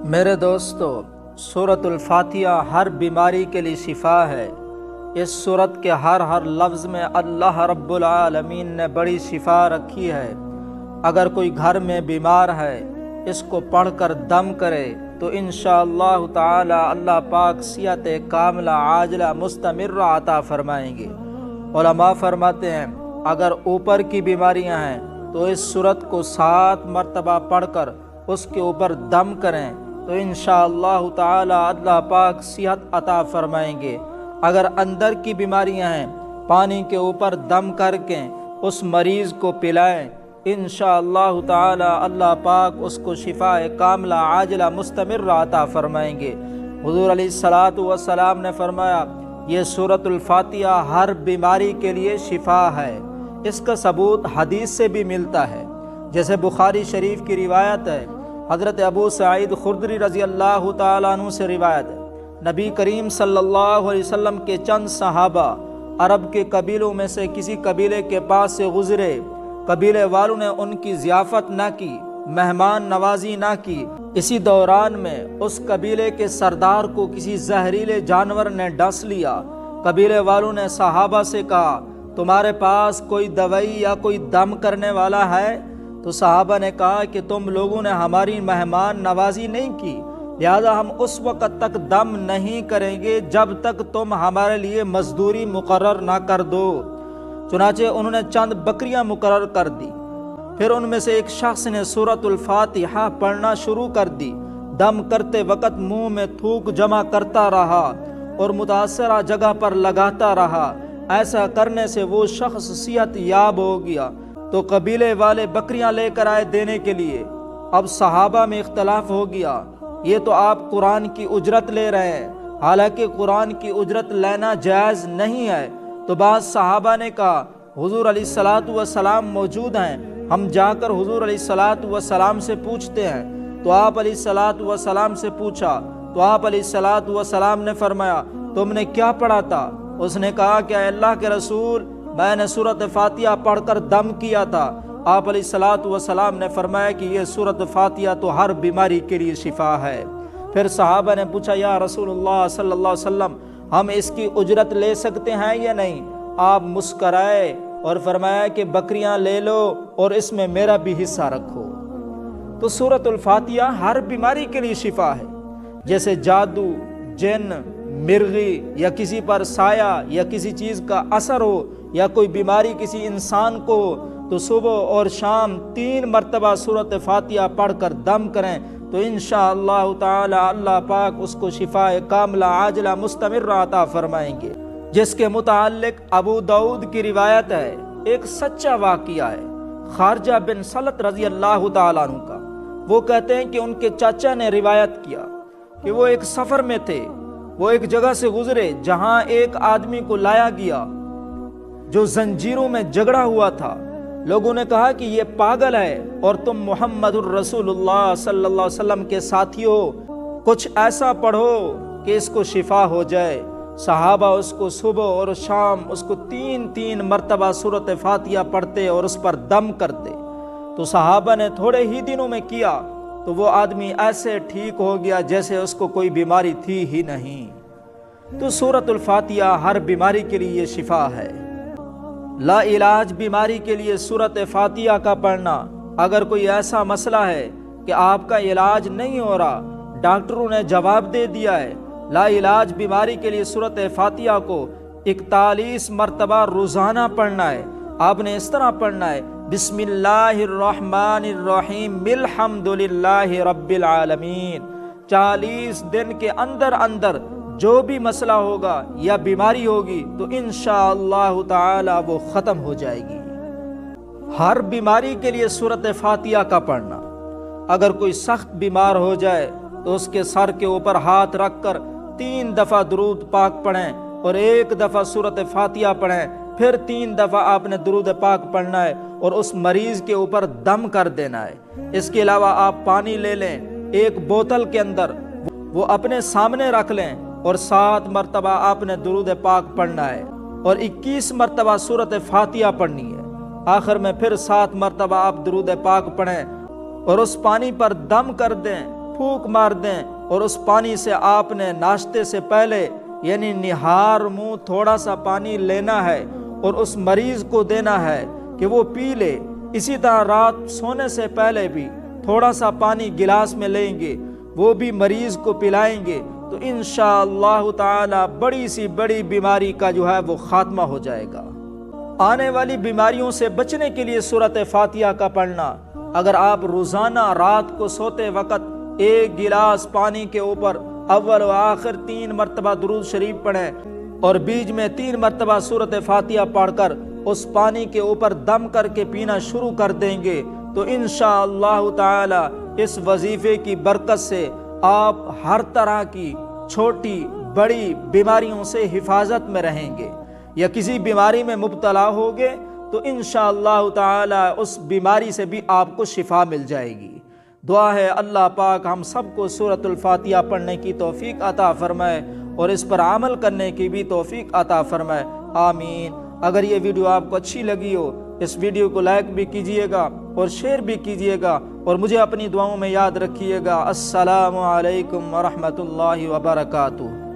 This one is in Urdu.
میرے دوستو، سورۃ الفاتحہ ہر بیماری کے لیے شفا ہے۔ اس سورت کے ہر لفظ میں اللہ رب العالمین نے بڑی شفا رکھی ہے۔ اگر کوئی گھر میں بیمار ہے، اس کو پڑھ کر دم کرے تو انشاءاللہ تعالی اللہ پاک صحت کاملہ عاجلہ مستمرہ عطا فرمائیں گے۔ علماء فرماتے ہیں اگر اوپر کی بیماریاں ہیں تو اس سورت کو 7 مرتبہ پڑھ کر اس کے اوپر دم کریں تو انشاءاللہ تعالی اللہ پاک صحت عطا فرمائیں گے۔ اگر اندر کی بیماریاں ہیں، پانی کے اوپر دم کر کے اس مریض کو پلائیں، انشاءاللہ تعالی اللہ پاک اس کو شفا کاملہ عاجلہ مستمرہ عطا فرمائیں گے۔ حضور علیہ الصلوۃ والسلام نے فرمایا یہ سورۃ الفاتحہ ہر بیماری کے لیے شفا ہے۔ اس کا ثبوت حدیث سے بھی ملتا ہے، جیسے بخاری شریف کی روایت ہے، حضرت ابو سعید خدری رضی اللہ تعالیٰ عنہ سے روایت ہے، نبی کریم صلی اللہ علیہ وسلم کے چند صحابہ عرب کے قبیلوں میں سے کسی قبیلے کے پاس سے گزرے۔ قبیلے والوں نے ان کی ضیافت نہ کی، مہمان نوازی نہ کی۔ اسی دوران میں اس قبیلے کے سردار کو کسی زہریلے جانور نے ڈس لیا۔ قبیلے والوں نے صحابہ سے کہا تمہارے پاس کوئی دوائی یا کوئی دم کرنے والا ہے؟ تو صحابہ نے کہا کہ تم لوگوں نے ہماری مہمان نوازی نہیں کی، لہذا ہم اس وقت تک دم نہیں کریں گے جب تک تم ہمارے لیے مزدوری مقرر نہ کر دو۔ چنانچہ انہوں نے چند بکریاں مقرر کر دی۔ پھر ان میں سے ایک شخص نے سورۃ الفاتحہ پڑھنا شروع کر دی۔ دم کرتے وقت منہ میں تھوک جمع کرتا رہا اور متاثرہ جگہ پر لگاتا رہا۔ ایسا کرنے سے وہ شخص صحت یاب ہو گیا تو قبیلے والے بکریاں لے کر آئے دینے کے لیے۔ اب صحابہ میں اختلاف ہو گیا، یہ تو آپ قرآن کی اجرت لے رہے ہیں، حالانکہ قرآن کی اجرت لینا جائز نہیں ہے۔ تو بعض صحابہ نے کہا حضور علیہ الصلوۃ والسلام موجود ہیں، ہم جا کر حضور علیہ الصلوۃ والسلام سے پوچھتے ہیں۔ تو آپ علیہ الصلوۃ والسلام سے پوچھا تو آپ علیہ الصلوۃ والسلام نے فرمایا تم نے کیا پڑھا تھا؟ اس نے کہا کہ اے اللہ کے رسول، میں نے سورۃ فاتحہ پڑھ کر دم کیا تھا۔ آپ علیہ الصلوۃ والسلام نے فرمایا کہ یہ سورۃ فاتحہ تو ہر بیماری کے لیے شفا ہے۔ پھر صحابہ نے پوچھا یا رسول اللہ صلی اللہ علیہ وسلم، ہم اس کی اجرت لے سکتے ہیں یا نہیں؟ آپ مسکرائے اور فرمایا کہ بکریاں لے لو اور اس میں میرا بھی حصہ رکھو۔ تو سورۃ الفاتحہ ہر بیماری کے لیے شفا ہے، جیسے جادو، جن، مرغی یا کسی پر سایہ یا کسی چیز کا اثر ہو یا کوئی بیماری کسی انسان کو ہو تو صبح اور شام 3 مرتبہ سورۃ فاتحہ پڑھ کر دم کریں تو انشاءاللہ تعالی اللہ پاک اس کو شفا کاملہ عاجلہ مستمرہ عطا فرمائیں گے۔ جس کے متعلق ابو داؤد کی روایت ہے، ایک سچا واقعہ ہے خارجہ بن سلط رضی اللہ تعالیٰ عنہ کا۔ وہ کہتے ہیں کہ ان کے چاچا نے روایت کیا کہ وہ ایک سفر میں تھے، وہ ایک جگہ سے گزرے جہاں ایک آدمی کو لایا گیا جو زنجیروں میں جگڑا ہوا تھا۔ لوگوں نے کہا کہ یہ پاگل ہے اور تم محمد الرسول اللہ صلی اللہ علیہ وسلم کے ساتھی ہو، کچھ ایسا پڑھو کہ اس کو شفا ہو جائے۔ صحابہ اس کو صبح اور شام اس کو 3 مرتبہ سورۃ فاتحہ پڑھتے اور اس پر دم کرتے۔ تو صحابہ نے تھوڑے ہی دنوں میں کیا تو وہ آدمی ایسے ٹھیک ہو گیا جیسے اس کو کوئی بیماری تھی ہی نہیں۔ تو سورۃ الفاتحہ ہر بیماری کے لیے شفا ہے۔ لا علاج بیماری کے لیے سورۃ فاتحہ کا پڑھنا۔ اگر کوئی ایسا مسئلہ ہے کہ آپ کا علاج نہیں ہو رہا، ڈاکٹروں نے جواب دے دیا ہے، لا علاج بیماری کے لیے سورۃ فاتحہ کو 41 مرتبہ روزانہ پڑھنا ہے۔ آپ نے اس طرح پڑھنا ہے بسم اللہ الرحمن الرحیم الحمد للہ رب العالمین۔ 40 دن کے اندر جو بھی مسئلہ ہوگا یا بیماری ہوگی تو انشاءاللہ تعالی وہ ختم ہو جائے گی۔ ہر بیماری کے لیے سورۃ فاتحہ کا پڑھنا۔ اگر کوئی سخت بیمار ہو جائے تو اس کے سر کے اوپر ہاتھ رکھ کر 3 دفعہ درود پاک پڑھیں اور 1 دفعہ سورۃ فاتحہ پڑھیں، پھر 3 دفعہ آپ نے درود پاک پڑھنا ہے اور اس مریض کے اوپر دم کر دینا ہے۔ اس کے علاوہ آپ پانی لے لیں 1 بوتل کے اندر، وہ اپنے سامنے رکھ لیں اور 7 مرتبہ آپ نے درود پاک پڑھنا ہے اور 21 مرتبہ سورۃ فاتحہ پڑھنی ہے۔ آخر میں پھر 7 مرتبہ آپ درود پاک پڑھیں اور اس پانی پر دم کر دیں، پھونک مار دیں اور اس پانی سے آپ نے ناشتے سے پہلے یعنی نہار منہ تھوڑا سا پانی لینا ہے اور اس مریض کو دینا ہے کہ وہ پی لے۔ اسی طرح رات سونے سے پہلے بھی تھوڑا سا پانی گلاس میں لیں گے، وہ بھی مریض کو پلائیں گے تو انشاءاللہ تعالی بڑی سی بڑی بیماری کا جو ہے وہ خاتمہ ہو جائے گا۔ آنے والی بیماریوں سے بچنے کے لیے سورۃ فاتحہ کا پڑھنا، اگر آپ روزانہ رات کو سوتے وقت ایک گلاس پانی کے اوپر اول و آخر 3 مرتبہ درود شریف پڑھیں اور بیچ میں 3 مرتبہ سورۃ فاتحہ پڑھ کر اس پانی کے اوپر دم کر کے پینا شروع کر دیں گے تو انشاءاللہ تعالی اس وظیفے کی برکت سے آپ ہر طرح کی چھوٹی بڑی بیماریوں سے حفاظت میں رہیں گے، یا کسی بیماری میں مبتلا ہوگے تو انشاءاللہ تعالی اس بیماری سے بھی آپ کو شفا مل جائے گی۔ دعا ہے اللہ پاک ہم سب کو سورۃ الفاتحہ پڑھنے کی توفیق عطا فرمائے اور اس پر عمل کرنے کی بھی توفیق عطا فرمائے، آمین۔ اگر یہ ویڈیو آپ کو اچھی لگی ہو اس ویڈیو کو لائک بھی کیجئے گا اور شیئر بھی کیجئے گا اور مجھے اپنی دعاؤں میں یاد رکھیے گا۔ السلام علیکم ورحمۃ اللہ وبرکاتہ۔